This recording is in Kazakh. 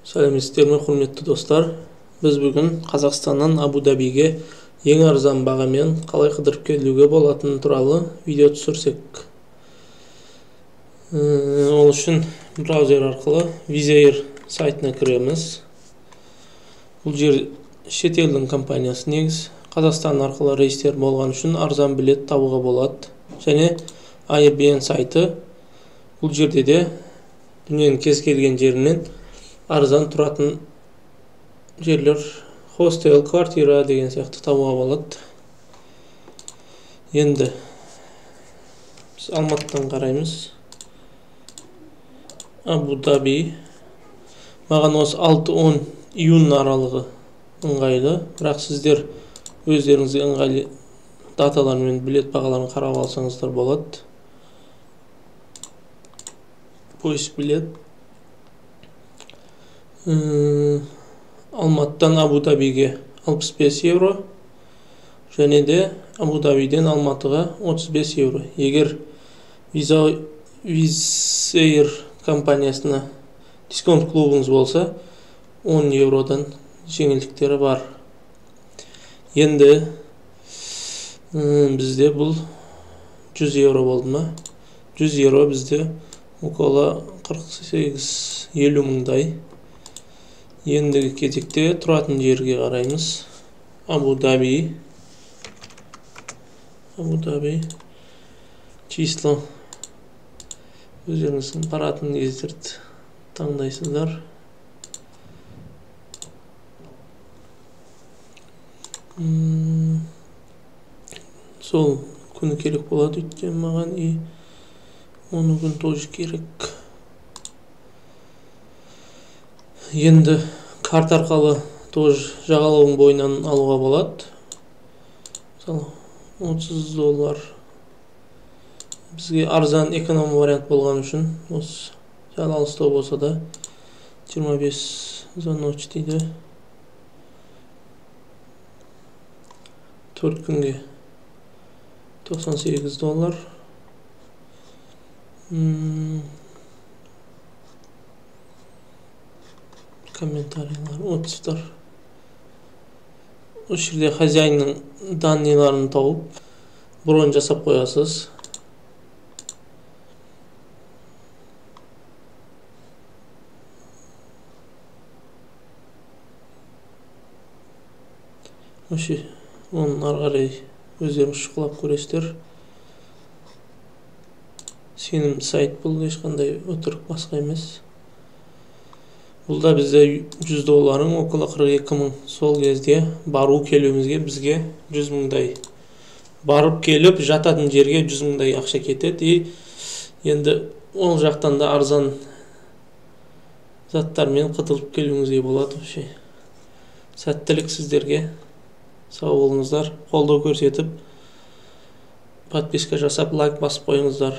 Сәлеметсіздер ме, құрметті достар. Біз бүгін Қазақстаннан Абу-Дабиге ең арзан бағамен қалай қыдырып келуге болатыны туралы видео түсірсек. Ол үшін браузер арқылы Wizz Air сайтына кіреміз. Бұл жер шет елдің компаниясы, негіз Қазақстан арқылы рейстер болған үшін арзан билет табуға болады. Және IBN сайты, бұл жерде де дүниенің кез келген жерінен арзан тұратын жерлер, хостел, квартира деген сияқты табуға болады. Енді біз Алматыдан қараймыз. Абу-Даби. Маған осы 6-10 июнь аралығы ыңғайлы, бірақ сіздер өздеріңізге ыңғайлы даталар мен билет бағаларын қарап алсаңыздар болады. Поиск билет. Алматыдан Абу-Дабиге 65 евро, және де Абу-Дабиден Алматыға 35 евро. Егер Wizz Air компаниясына дисконт клубыңыз болса, 10 евродан жеңілдіктері бар. Енді бізде бұл 100 евро болды ма? 100 евро бізде около 48-50 мыңдай. Ендігі кезекте тұратын жерге қараймыз. Абу-Даби. Число. Өздеріңіздің баратын кездерді таңдайсыздар. Сол күні керек болады өткен маған, оны күн тоже керек. Енді карт арқылы тоже жағалауың бойынан алуға болады. Мысалы, $30. Бізге арзан эконом вариант болған үшін, осы сәл алыстау болса да 25 за ночь дейді. 4 күнге $98. Комментарийлар, отзывдар. Осы жерде хозяинның данныйларын тауып, бронь жасап қоясыз. Осы оның арғарай өздеріңіз шұқылап көресіздер. Сенімді сайт, бұл ешқандай өтірік басқа емес. Бұл да бізде $100, около 42 мың. Сол кезде бару келуімізге бізге 100 мыңдай. Барып келіп, жататын жерге 100 мыңдай ақша кетеді. Енді ол жақтан да арзан заттармен қыдырып келуіңізге болады. Сәттілік сіздерге. Сау болыңыздар, қолдау көрсетіп, подписка жасап, лайк басып қойыңыздар.